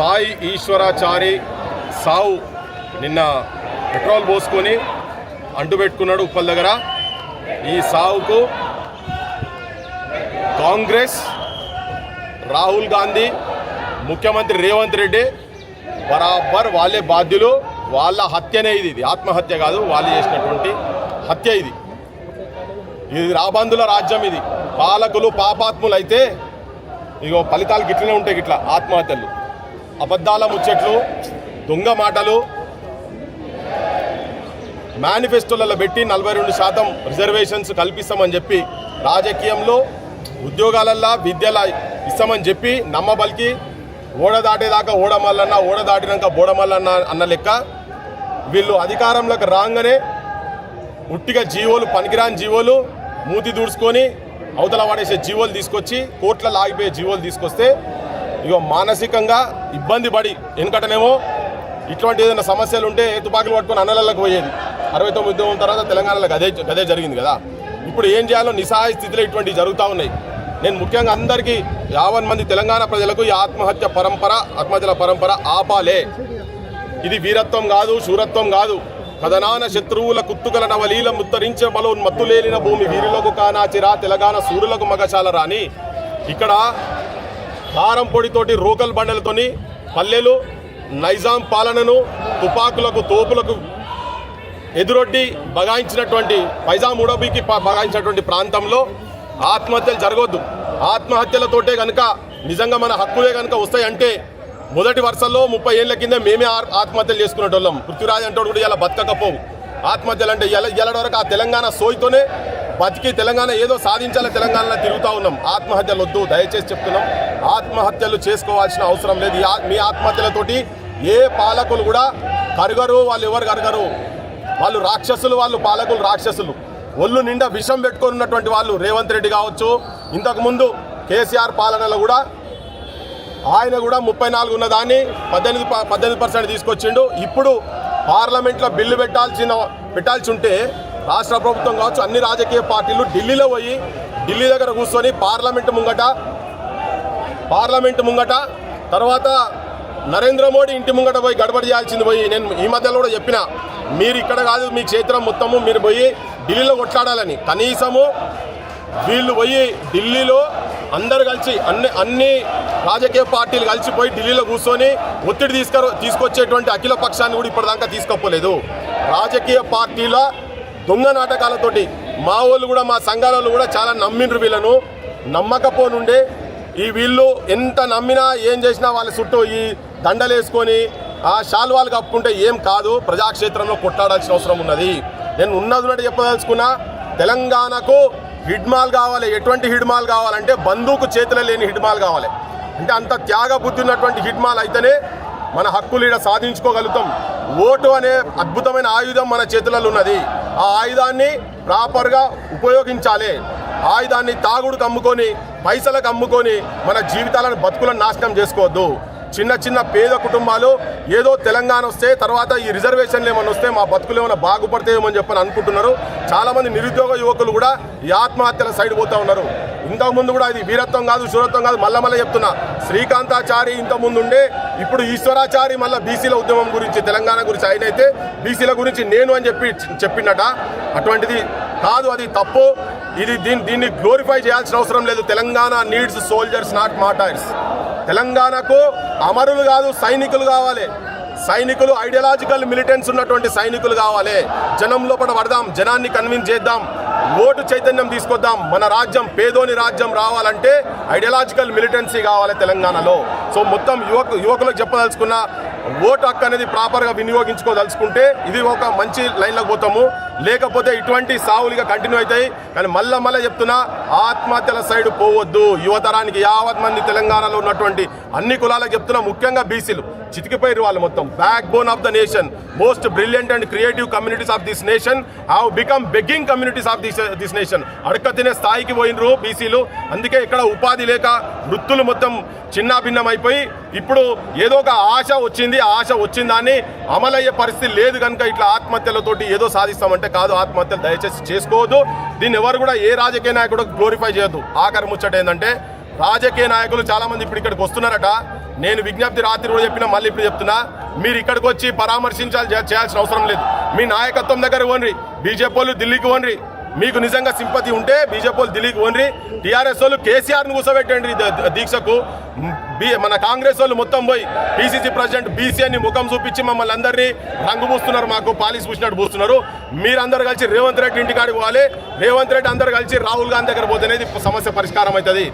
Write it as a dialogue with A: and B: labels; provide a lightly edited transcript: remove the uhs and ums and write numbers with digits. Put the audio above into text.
A: సాయి ఈశ్వరాచారి సావు నిన్న పెట్రోల్ పోసుకొని అంటుపెట్టుకున్నాడు ఉప్పల్ దగ్గర. ఈ సావుకు కాంగ్రెస్, రాహుల్ గాంధీ, ముఖ్యమంత్రి రేవంత్ రెడ్డి బరాబర్ వాళ్ళే బాధ్యులు. వాళ్ళ హత్యనే ఇది ఆత్మహత్య కాదు, వాళ్ళు చేసినటువంటి హత్య ఇది. రాబందుల రాజ్యం ఇది. పాలకులు పాపాత్ములు అయితే ఇగో ఫలితాలు గిట్లనే ఉంటాయి. గిట్లా ఆత్మహత్యలు, అబద్ధాల ముచ్చట్లు, దొంగ మాటలు, మేనిఫెస్టోలలో పెట్టి 42% రిజర్వేషన్స్ కల్పిస్తామని చెప్పి రాజకీయంలో ఉద్యోగాలల్లో విద్యల ఇస్తామని చెప్పి నమ్మబలికి ఓడ దాటేదాకా ఓడమల్లన్నా, ఓడ దాటినాక బోడమల్లన్నా అన్న లెక్క వీళ్ళు అధికారంలోకి రాగానే ఉట్టిగా జీవోలు, పనికిరాని జీవోలు మూతి దూడ్చుకొని అవతల పడేసే జీవోలు తీసుకొచ్చి కోర్టులలో ఆగిపోయే జీవోలు తీసుకొస్తే ఇక మానసికంగా ఇబ్బంది పడి, ఎందుకంటేనేమో ఇటువంటి ఏదైనా సమస్యలు ఉంటే తుపాకులు పట్టుకొని అన్నలకు పోయేది. 69 ఉద్యమం తర్వాత తెలంగాణలో అదే జరిగింది కదా. ఇప్పుడు ఏం చేయాలో నిస్సహాయ స్థితిలో ఇటువంటివి జరుగుతూ ఉన్నాయి. నేను ముఖ్యంగా అందరికీ 50 మంది తెలంగాణ ప్రజలకు ఈ ఆత్మహత్యల పరంపర ఆపాలే. ఇది వీరత్వం కాదు, శూరత్వం కాదు. కథనాన శత్రువుల కుత్తుకల నవలీల ముత్తరించే మత్తులేలిన భూమి వీరులకు కానాచిరా తెలంగాణ సూర్యులకు మగశాల రాని. ఇక్కడ కారం పొడితోటి రోకల్ బండలతోని పల్లెలు నైజాం పాలనను తుపాకులకు, తోపులకు ఎదురొడ్డి బగాయించినటువంటి, పైజాం ఉడబీకి బగాయించినటువంటి ప్రాంతంలో ఆత్మహత్యలు జరగొద్దు. ఆత్మహత్యలతోటే కనుక నిజంగా మన హక్కులే కనుక వస్తాయంటే మొదటి వరుసల్లో 30 ఏళ్ల కింద మేమే ఆత్మహత్యలు చేసుకునేటోళ్ళం. పృథ్వీరాజ్ అంటోడు కూడా ఇలా బతకకపోవు. ఆత్మహత్యలు అంటే ఎల్లడి వరకు ఆ తెలంగాణ సోయితోనే బతికి తెలంగాణ ఏదో సాధించాలి తెలంగాణలో తిరుగుతూ ఉన్నాం. ఆత్మహత్యలు వద్దు, దయచేసి చెప్తున్నాం. ఆత్మహత్యలు చేసుకోవాల్సిన అవసరం లేదు. మీ ఆత్మహత్యలతోటి ఏ పాలకులు కూడా కరగరు. వాళ్ళు ఎవరు కరగరు? వాళ్ళు రాక్షసులు, వాళ్ళు పాలకులు రాక్షసులు. ఒళ్ళు నిండా విషం పెట్టుకొని ఉన్నటువంటి వాళ్ళు రేవంత్ రెడ్డి కావచ్చు. ఇంతకుముందు కేసీఆర్ పాలనలో కూడా ఆయన కూడా 34 ఉన్నదాన్ని 18% తీసుకొచ్చిండు. ఇప్పుడు పార్లమెంట్లో బిల్లు పెట్టాల్సి ఉంటే రాష్ట్ర ప్రభుత్వం కావచ్చు, అన్ని రాజకీయ పార్టీలు ఢిల్లీలో పోయి ఢిల్లీ దగ్గర కూర్చొని పార్లమెంటు ముంగట తర్వాత నరేంద్ర మోడీ ఇంటి ముంగట పోయి గడబడి చేయాల్సింది పోయి. నేను ఈ మధ్యలో కూడా చెప్పిన, మీరు ఇక్కడ కాదు, మీ క్షేత్రం మొత్తము మీరు పోయి ఢిల్లీలో కొట్లాడాలని. కనీసము వీళ్ళు పోయి ఢిల్లీలో అందరు కలిసి అన్ని రాజకీయ పార్టీలు కలిసిపోయి ఢిల్లీలో కూర్చొని ఒత్తిడి తీసుకొచ్చేటువంటి అఖిల పక్షాన్ని కూడా ఇప్పటిదాకా తీసుకోపోలేదు. రాజకీయ పార్టీల దొంగ నాటకాలతోటి మా వాళ్ళు కూడా, మా సంఘాల వాళ్ళు కూడా చాలా నమ్మిండ్రు. వీళ్ళను నమ్మకపోనుండే వీళ్ళు ఎంత నమ్మినా ఏం చేసినా వాళ్ళ చుట్టూ ఈ దండలు వేసుకొని ఆ శాల్వాలు కప్పుకుంటే ఏం కాదు. ప్రజాక్షేత్రంలో కొట్లాడాల్సిన అవసరం ఉన్నది. నేను ఉన్నది చెప్పదలుచుకున్నా, తెలంగాణకు హిడ్మాల్ కావాలి. ఎటువంటి హిడ్మాల్ కావాలంటే బందూకు చేతిలో లేని హిడ్మాల్ కావాలి. అంటే అంత త్యాగ బుద్ధి ఉన్నటువంటి హిడ్మాల్ అయితేనే మన హక్కులు ఈడ సాధించుకోగలుగుతాం. ఓటు అనే అద్భుతమైన ఆయుధం మన చేతులలో ఉన్నది. ఆ ఆయుధాన్ని ప్రాపర్గా ఉపయోగించాలి. ఆయుధాన్ని తాగుడుకు అమ్ముకొని, పైసలకు అమ్ముకొని మన జీవితాలను, బతుకులను నాశనం చేసుకోవద్దు. చిన్న పేద కుటుంబాలు ఏదో తెలంగాణ వస్తే తర్వాత ఈ రిజర్వేషన్లు ఏమైనా వస్తే మా బతుకులు ఏమైనా బాగుపడతాయేమని చెప్పని అనుకుంటున్నారు. చాలామంది నిరుద్యోగ యువకులు కూడా ఈ ఆత్మహత్యల సైడ్ పోతూ ఉన్నారు. ఇంతకుముందు కూడా ఇది వీరత్వం కాదు, శూరత్వం కాదు. మళ్ళీ చెప్తున్నా, శ్రీకాంతాచారి ఇంతకుముందు ఉండే, ఇప్పుడు ఈశ్వరాచారి మళ్ళీ బీసీల ఉద్యమం గురించి, తెలంగాణ గురించి ఆయన అయితే బీసీల గురించి నేను అని చెప్పిండట. అటువంటిది కాదు, అది తప్పు. దీన్ని గ్లోరిఫై చేయాల్సిన అవసరం లేదు. Telangana needs soldiers, not martyrs. తెలంగాణకు అమరులు కాదు, సైనికులు కావాలి. సైనికులు, ఐడియాలజికల్ మిలిటెన్స్ ఉన్నటువంటి సైనికులు కావాలి. జనం లోపల పడదాం, జనాన్ని కన్విన్స్ చేద్దాం, ఓటు చైతన్యం తీసుకొద్దాం. మన రాజ్యం పేదోని రాజ్యం రావాలంటే ఐడియాలజికల్ మిలిటెన్సీ కావాలి తెలంగాణలో. సో మొత్తం యువకులకు చెప్పదలుచుకున్న, ఓటు హక్కు అనేది ప్రాపర్గా వినియోగించుకోదలుచుకుంటే ఇది ఒక మంచి లైన్లోకి పోతాము. లేకపోతే ఇటువంటి సావులుగా కంటిన్యూ అవుతాయి. కానీ మళ్ళీ చెప్తున్నా, ఆత్మహత్యల సైడ్ పోవద్దు. యువతరానికి 50 మంది తెలంగాణలో ఉన్నటువంటి అన్ని కులాలకు చెప్తున్నా, ముఖ్యంగా బీసీలు చితికిపోయారు. వాళ్ళు మొత్తం backbone of the nation, most brilliant and creative communities of this nation have become begging communities of this nation. అడక తినే స్థాయికి పోయినరు బీసీలు. అందుకే ఇక్కడ ఉపాధి లేక వృత్తులు మొత్తం చిన్నాభిన్నమైపోయి ఇప్పుడు ఏదో ఒక ఆశ వచ్చింది. ఆ ఆశ వచ్చిన దాన్ని అమలయ్యే పరిస్థితి లేదు. కనుక ఇట్లా ఆత్మహత్యలతోటి ఏదో సాధిస్తామంటే కాదు. ఆత్మహత్యలు దయచేసి చేసుకోవద్దు. దీన్ని ఎవరు కూడా ఏ రాజకీయ నాయకుడు గ్లోరిఫై చేయొద్దు. ఆఖరి ముచ్చట ఏంటంటే, రాజకీయ నాయకులు చాలా మంది ఇప్పుడు ఇక్కడికి వస్తున్నారట. నేను విజ్ఞప్తి రాత్రి కూడా చెప్పినా, మళ్ళీ ఇప్పుడు చెప్తున్నా, మీరు ఇక్కడికి వచ్చి చేయాల్సిన అవసరం లేదు. మీ నాయకత్వం దగ్గర పోండి, బీజేపీ వాళ్ళు ఢిల్లీకి పోండి. మీకు నిజంగా సింపతి ఉంటే బీజేపీ వాళ్ళు ఢిల్లీకి పోండి. టీఆర్ఎస్ వాళ్ళు కేసీఆర్ని కూర్చోబెట్టండి దీక్షకు. మన కాంగ్రెస్ వాళ్ళు మొత్తం పోయి పీసీసీ ప్రెసిడెంట్ బీసీ అని ముఖం చూపించి మమ్మల్ని అందరినీ రంగు పూస్తున్నారు, మాకు పాలిస్ పూసినట్టు పూస్తున్నారు. మీరందరూ కలిసి రేవంత్ రెడ్డి ఇంటికాడికి పోవాలి. రేవంత్ రెడ్డి అందరూ కలిసి రాహుల్ గాంధీ దగ్గర పోతేనేది సమస్య పరిష్కారం అవుతుంది.